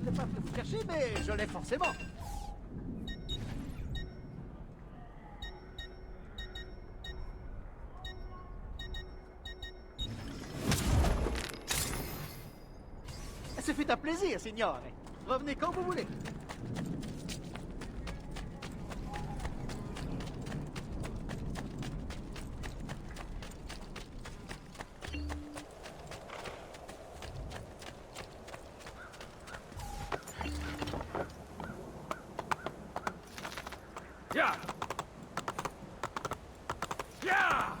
voudrais pas te le cacher, mais je l'ai forcément. Ce fut un plaisir, signore. Revenez quand vous voulez. Ya! Ya!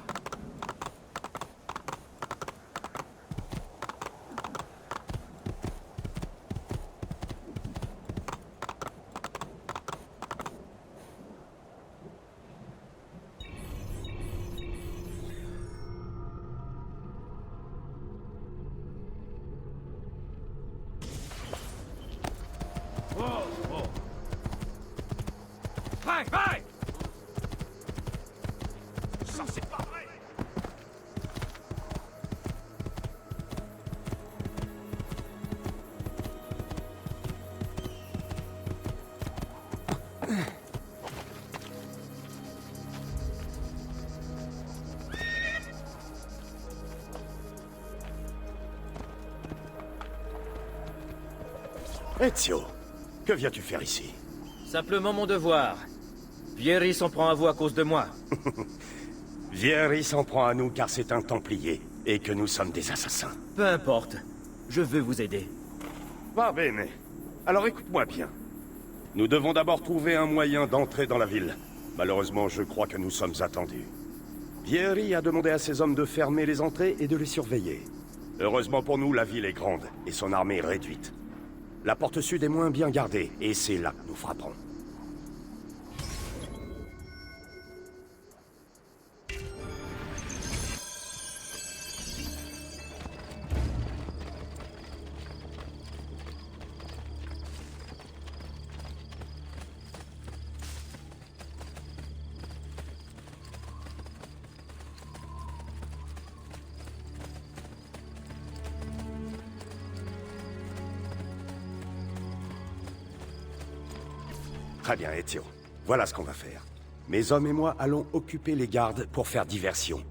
Oh, oh. Vai, vai! Ça, c'est pas vrai! Ezio, que viens-tu faire ici? Simplement mon devoir. Vieri s'en prend à vous à cause de moi. Vieri s'en prend à nous car c'est un Templier, et que nous sommes des assassins. Peu importe. Je veux vous aider. Va bene. Alors écoute-moi bien. Nous devons d'abord trouver un moyen d'entrer dans la ville. Malheureusement, je crois que nous sommes attendus. Vieri a demandé à ses hommes de fermer les entrées et de les surveiller. Heureusement pour nous, la ville est grande, et son armée est réduite. La porte sud est moins bien gardée, et c'est là que nous frapperons. Très bien, Ezio. Voilà ce qu'on va faire. Mes hommes et moi allons occuper les gardes pour faire diversion.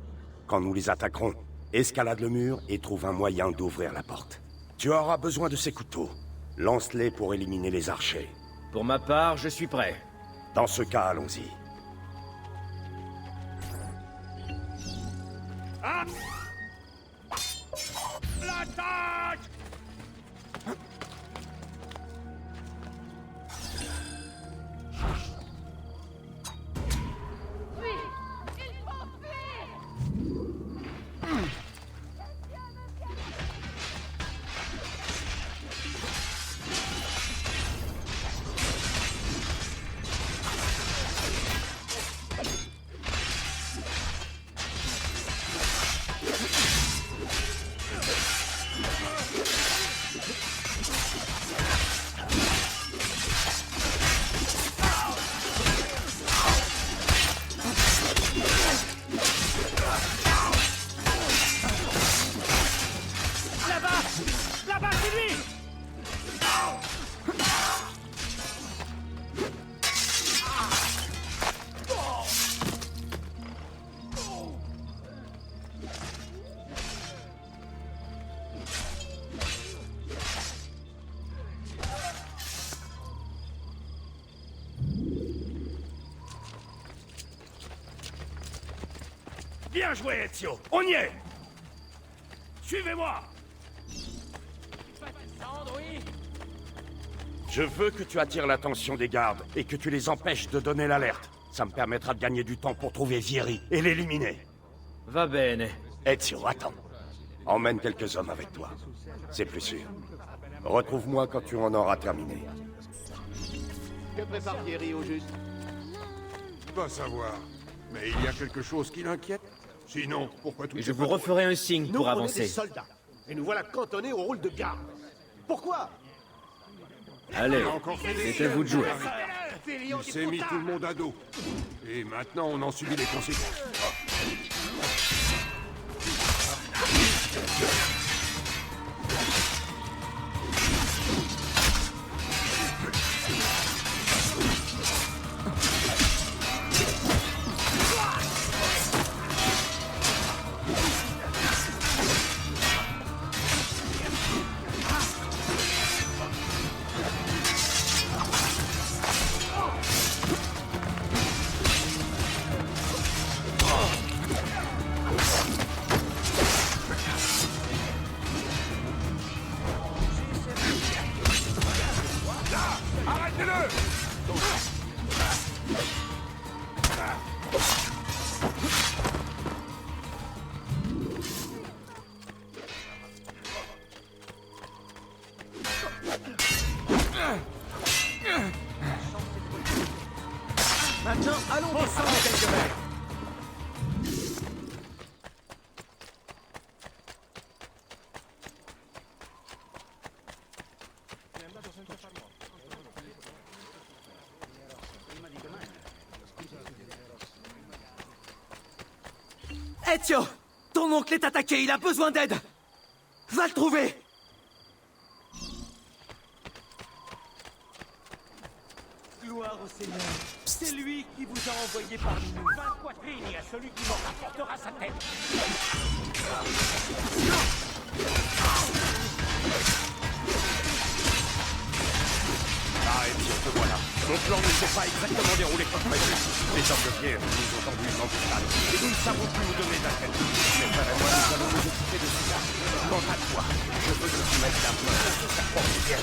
Quand nous les attaquerons, escalade le mur et trouve un moyen d'ouvrir la porte. Tu auras besoin de ces couteaux. Lance-les pour éliminer les archers. Pour ma part, je suis prêt. Dans ce cas, allons-y. L'attaque! Là-bas, c'est lui! Bien joué, Ezio! On y est! Suivez-moi! Je veux que tu attires l'attention des gardes et que tu les empêches de donner l'alerte. Ça me permettra de gagner du temps pour trouver Vieri et l'éliminer. Va bene. Ezio, attends. Emmène quelques hommes avec toi. C'est plus sûr. Retrouve-moi quand tu en auras terminé. Que prépare Vieri au juste? Pas savoir. Mais il y a quelque chose qui l'inquiète. Sinon, pourquoi tout Je vous referai un signe Nous, pour on est avancer. des soldats. Et nous voilà cantonnés au rôle de garde. Pourquoi? Allez, encore fait des c'est à vous de jouer. Il s'est mis tout le monde à dos. Et maintenant, on en subit les conséquences. Maintenant, allons descendre quelques mètres. Ezio! Ton oncle est attaqué, il a besoin d'aide! Va le trouver! Gloire au Seigneur. C'est lui qui vous a envoyé parmi nous. 20 poitrines à celui qui m'en rapportera sa tête. Ah, Ezio, te voilà. Mon plan ne s'est pas exactement déroulé comme prévu. Les hommes de pierre nous ont tendu une embuscade et nous ne savons plus où donner la tête. Mes frères et moi, nous allons nous occuper de cela. Quant à toi, je veux que tu mettes la main sur sa propre pierre.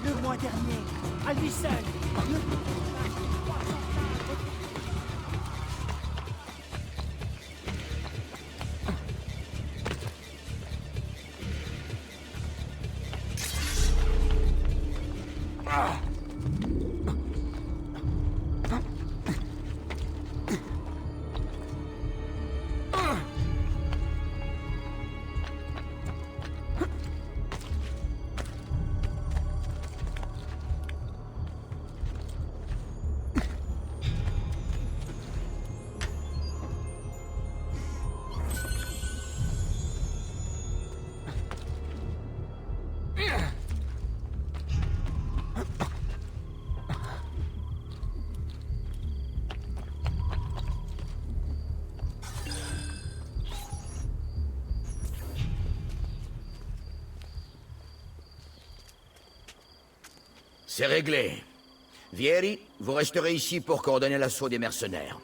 Le mois dernier, à lui seul. C'est réglé. Vieri, vous resterez ici pour coordonner l'assaut des mercenaires.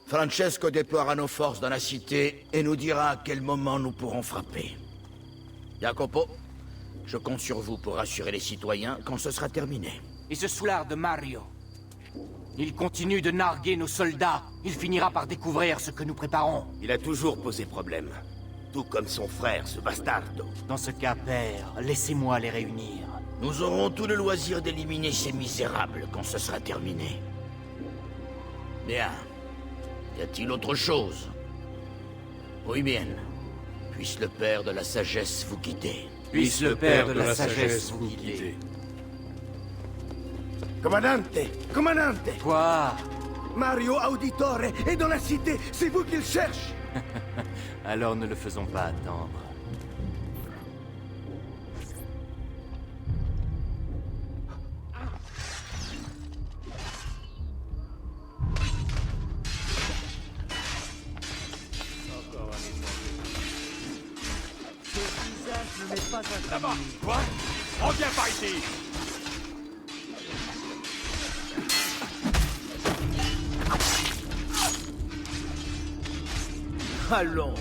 Francesco déploiera nos forces dans la cité et nous dira à quel moment nous pourrons frapper. Jacopo, je compte sur vous pour rassurer les citoyens quand ce sera terminé. Et ce soulard de Mario. Il continue de narguer nos soldats. Il finira par découvrir ce que nous préparons. Il a toujours posé problème. Tout comme son frère, ce bastardo. Dans ce cas, père, laissez-moi les réunir. Nous aurons tout le loisir d'éliminer ces misérables quand ce sera terminé. Bien. Y a-t-il autre chose? Oui bien. Puisse le Père de la Sagesse vous guider. Puisse le Père de la Sagesse vous guider. Comandante! Comandante! Quoi? Mario Auditore est dans la cité, c'est vous qu'il cherche! Alors ne le faisons pas attendre. Là-bas, toi, reviens par ici. Allons.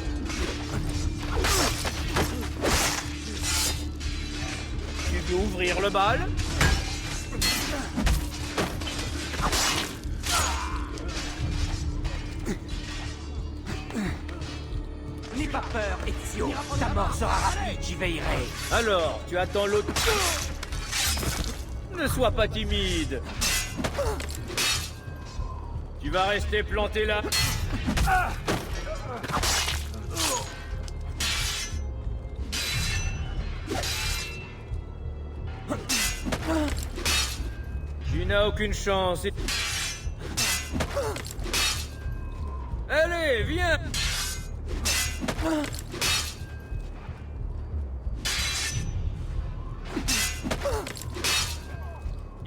Tu veux ouvrir le bal? N'aie pas peur, Ezio. Ta mort sera rapide, j'y veillerai. Alors, tu attends l'autre... Ne sois pas timide. Tu vas rester planté là. Tu n'as aucune chance. Allez, viens!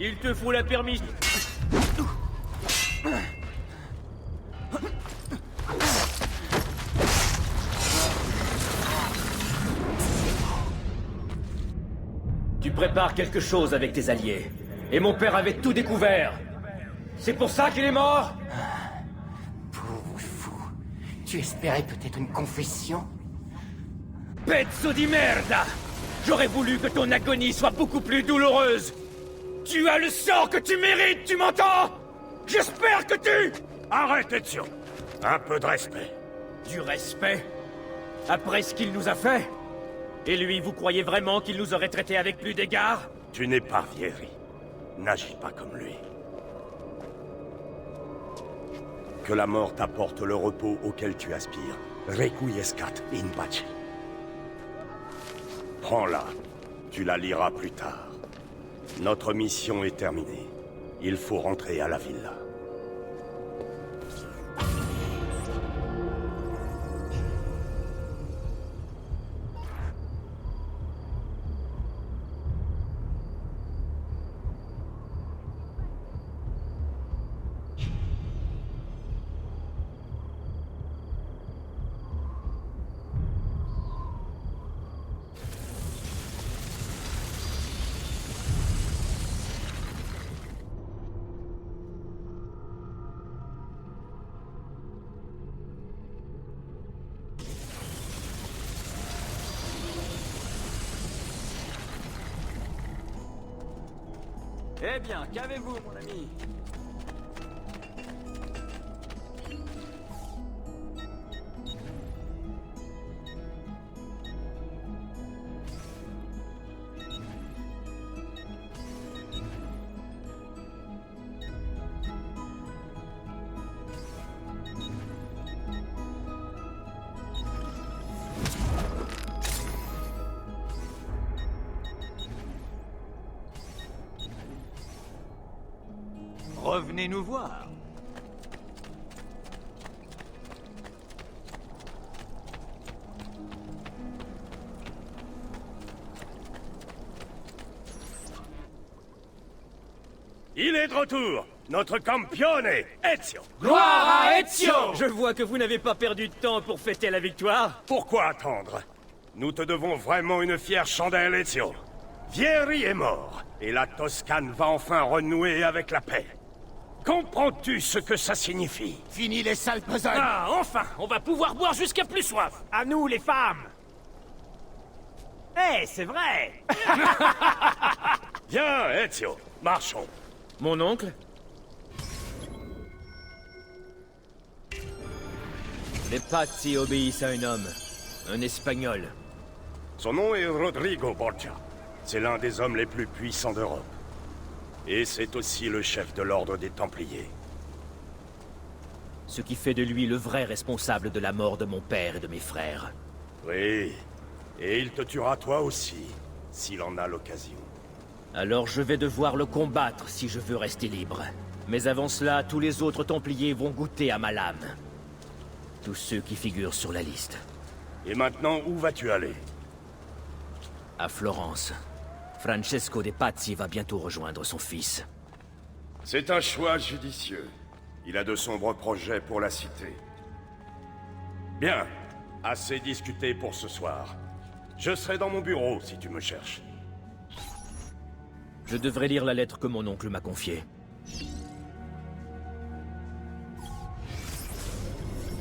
Il te faut la permission. prépare quelque chose avec tes alliés. Et mon père avait tout découvert. C'est pour ça qu'il est mort? Pauvre fou. Tu espérais peut-être une confession? Pezzo di merda! J'aurais voulu que ton agonie soit beaucoup plus douloureuse. Tu as le sort que tu mérites, tu m'entends? J'espère que tu... Arrête, Ezio. Un peu de respect. Du respect? Après ce qu'il nous a fait? Et lui, vous croyez vraiment qu'il nous aurait traités avec plus d'égard? Tu n'es pas Vieri. N'agis pas comme lui. Que la mort t'apporte le repos auquel tu aspires. Requiescat in pace. Prends-la. Tu la liras plus tard. Notre mission est terminée. Il faut rentrer à la villa. Eh bien, qu'avez-vous, mon ami? Revenez nous voir. Il est de retour. Notre campione, Ezio. Gloire à Ezio! Je vois que vous n'avez pas perdu de temps pour fêter la victoire. Pourquoi attendre? Nous te devons vraiment une fière chandelle, Ezio. Vieri est mort, et la Toscane va enfin renouer avec la paix. Comprends-tu ce que ça signifie? Fini les sales besognes. Ah, enfin, on va pouvoir boire jusqu'à plus soif. À nous, les femmes. Eh, c'est vrai. Viens, Ezio, marchons. Mon oncle? Les Pazzi obéissent à un homme. Un Espagnol. Son nom est Rodrigo Borgia. C'est l'un des hommes les plus puissants d'Europe. Et c'est aussi le chef de l'ordre des Templiers. Ce qui fait de lui le vrai responsable de la mort de mon père et de mes frères. Oui, et il te tuera toi aussi, s'il en a l'occasion. Alors je vais devoir le combattre si je veux rester libre. Mais avant cela, tous les autres Templiers vont goûter à ma lame. Tous ceux qui figurent sur la liste. Et maintenant, où vas-tu aller? À Florence. Francesco de Pazzi va bientôt rejoindre son fils. C'est un choix judicieux. Il a de sombres projets pour la cité. Bien, assez discuté pour ce soir. Je serai dans mon bureau si tu me cherches. Je devrais lire la lettre que mon oncle m'a confiée.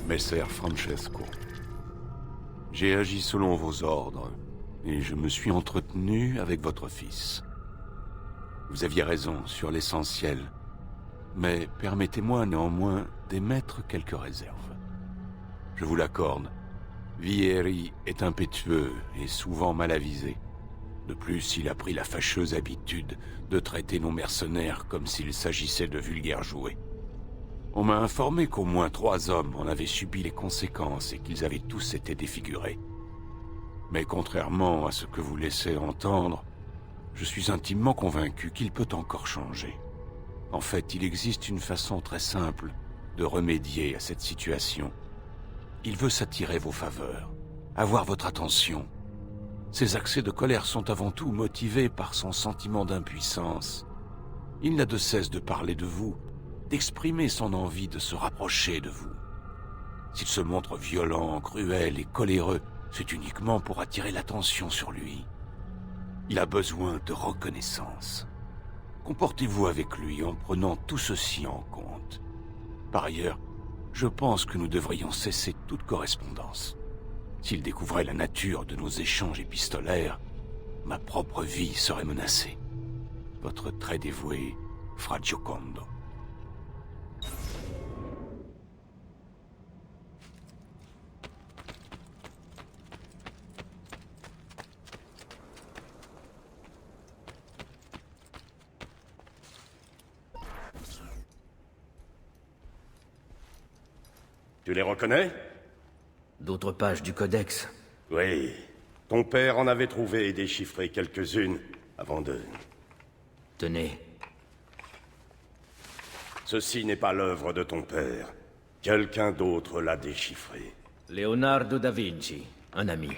Messer Francesco, j'ai agi selon vos ordres, et je me suis entretenu avec votre fils. Vous aviez raison sur l'essentiel, mais permettez-moi néanmoins d'émettre quelques réserves. Je vous l'accorde, Vieri est impétueux et souvent mal avisé. De plus, il a pris la fâcheuse habitude de traiter nos mercenaires comme s'il s'agissait de vulgaires jouets. On m'a informé qu'au moins 3 hommes en avaient subi les conséquences et qu'ils avaient tous été défigurés. Mais contrairement à ce que vous laissez entendre, je suis intimement convaincu qu'il peut encore changer. En fait, il existe une façon très simple de remédier à cette situation. Il veut s'attirer vos faveurs, avoir votre attention. Ses accès de colère sont avant tout motivés par son sentiment d'impuissance. Il n'a de cesse de parler de vous, d'exprimer son envie de se rapprocher de vous. S'il se montre violent, cruel et coléreux, c'est uniquement pour attirer l'attention sur lui. Il a besoin de reconnaissance. Comportez-vous avec lui en prenant tout ceci en compte. Par ailleurs, je pense que nous devrions cesser toute correspondance. S'il découvrait la nature de nos échanges épistolaires, ma propre vie serait menacée. Votre très dévoué, Fra Giocondo. Tu les reconnais? D'autres pages du codex. Oui. Ton père en avait trouvé et déchiffré quelques-unes avant de... Tenez. Ceci n'est pas l'œuvre de ton père. Quelqu'un d'autre l'a déchiffré. Leonardo da Vinci, un ami.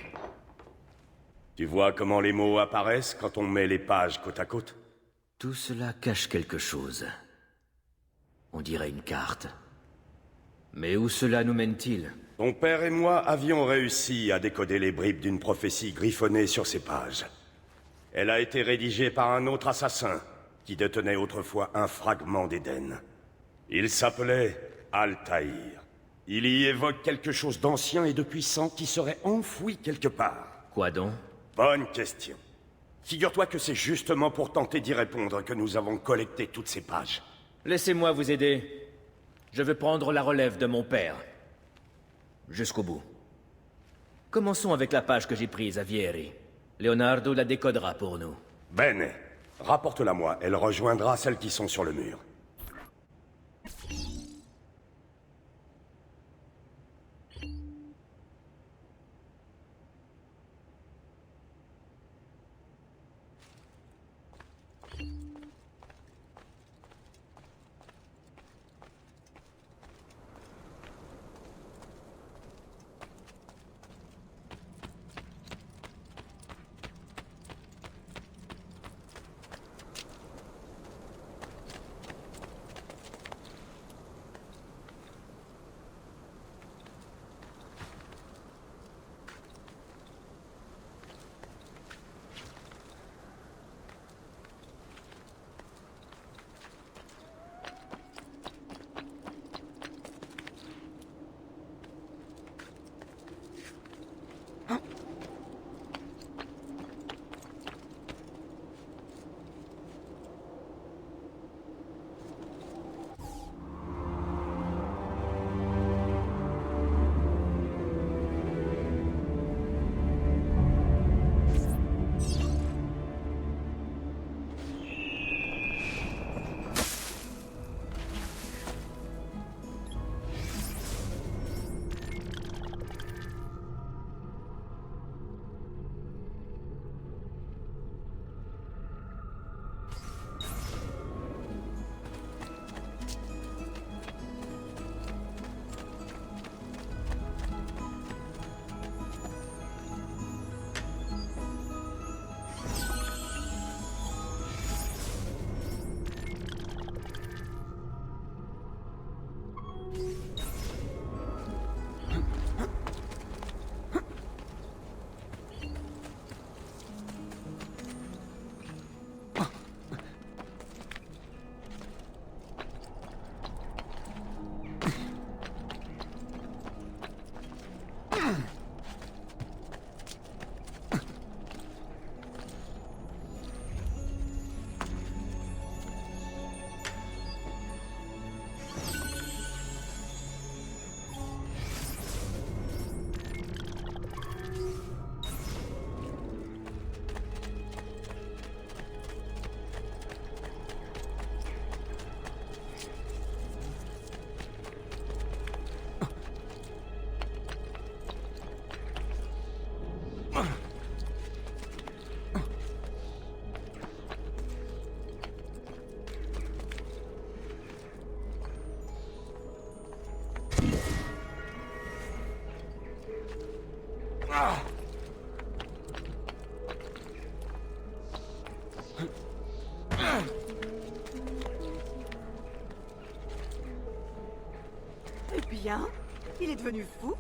Tu vois comment les mots apparaissent quand on met les pages côte à côte? Tout cela cache quelque chose. On dirait une carte. Mais où cela nous mène-t-il? Ton père et moi avions réussi à décoder les bribes d'une prophétie griffonnée sur ces pages. Elle a été rédigée par un autre assassin, qui détenait autrefois un fragment d'Éden. Il s'appelait Altaïr. Il y évoque quelque chose d'ancien et de puissant qui serait enfoui quelque part. Quoi donc? Bonne question. Figure-toi que c'est justement pour tenter d'y répondre que nous avons collecté toutes ces pages. Laissez-moi vous aider. Je veux prendre la relève de mon père. Jusqu'au bout. Commençons avec la page que j'ai prise à Vieri. Leonardo la décodera pour nous. Bene. Rapporte-la moi, elle rejoindra celles qui sont sur le mur. Eh bien, il est devenu fou.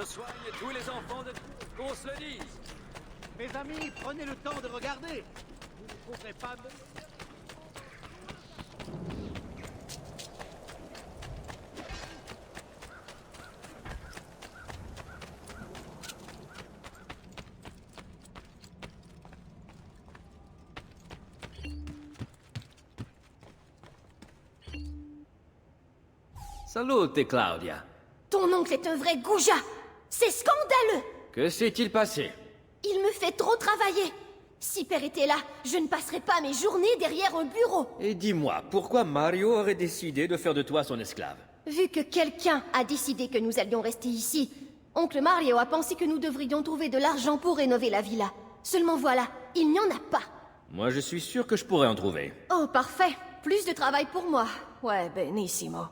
Je soigne tous les enfants de... qu'on se le dise. Mes amis, prenez le temps de regarder. Vous ne trouverez pas... Salute, Claudia. Ton oncle est un vrai goujat. C'est scandaleux. Que s'est-il passé? Il me fait trop travailler. Si Père était là, je ne passerais pas mes journées derrière un bureau. Et dis-moi, pourquoi Mario aurait décidé de faire de toi son esclave? Vu que quelqu'un a décidé que nous allions rester ici, oncle Mario a pensé que nous devrions trouver de l'argent pour rénover la villa. Seulement voilà, il n'y en a pas. Moi, je suis sûr que je pourrais en trouver. Oh, parfait. Plus de travail pour moi. Ouais, benissimo.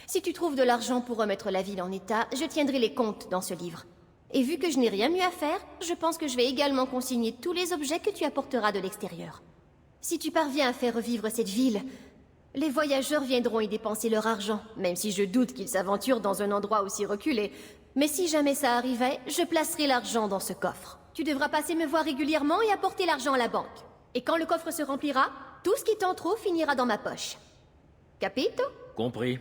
Si tu trouves de l'argent pour remettre la ville en état, je tiendrai les comptes dans ce livre. Et vu que je n'ai rien mieux à faire, je pense que je vais également consigner tous les objets que tu apporteras de l'extérieur. Si tu parviens à faire revivre cette ville, les voyageurs viendront y dépenser leur argent, même si je doute qu'ils s'aventurent dans un endroit aussi reculé. Mais si jamais ça arrivait, je placerai l'argent dans ce coffre. Tu devras passer me voir régulièrement et apporter l'argent à la banque. Et quand le coffre se remplira, tout ce qui t'en trouve finira dans ma poche. Capito? Compris.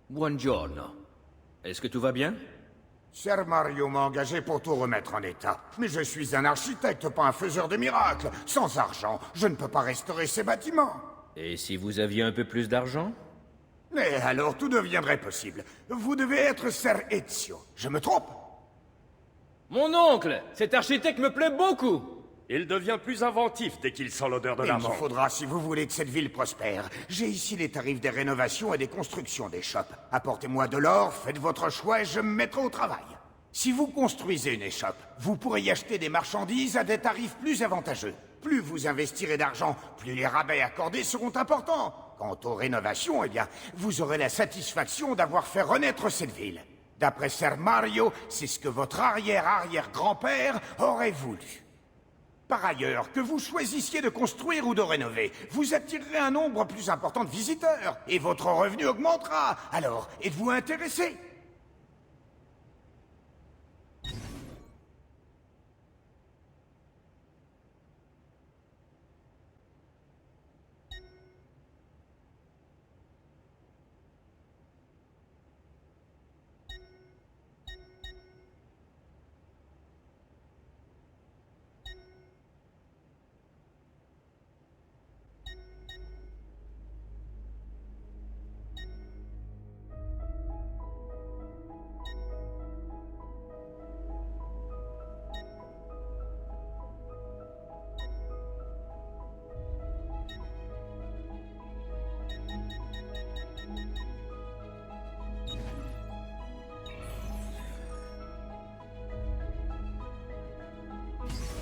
Buongiorno. Est-ce que tout va bien? Ser Mario m'a engagé pour tout remettre en état. Mais je suis un architecte, pas un faiseur de miracles. Sans argent, je ne peux pas restaurer ces bâtiments. Et si vous aviez un peu plus d'argent? Mais alors tout deviendrait possible. Vous devez être Ser Ezio. Je me trompe? Mon oncle! Cet architecte me plaît beaucoup! Il devient plus inventif dès qu'il sent l'odeur de Il m'en l'argent. faudra si vous voulez que cette ville prospère. J'ai ici les tarifs des rénovations et des constructions des shops. Apportez-moi de l'or, faites votre choix et je me mettrai au travail. Si vous construisez une échoppe, vous pourrez y acheter des marchandises à des tarifs plus avantageux. Plus vous investirez d'argent, plus les rabais accordés seront importants. Quant aux rénovations, eh bien, vous aurez la satisfaction d'avoir fait renaître cette ville. D'après Ser Mario, c'est ce que votre arrière-arrière-grand-père aurait voulu. Par ailleurs, que vous choisissiez de construire ou de rénover, vous attirerez un nombre plus important de visiteurs, et votre revenu augmentera. Alors, êtes-vous intéressé?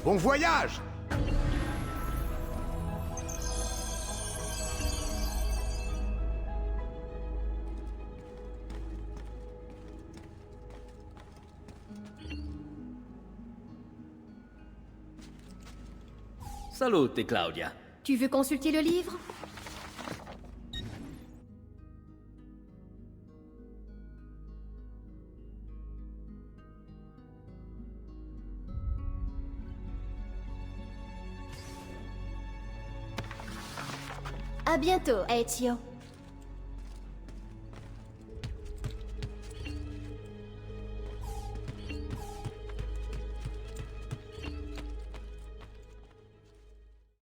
Bon voyage! Salute, Claudia. Tu veux consulter le livre? À bientôt, Ezio.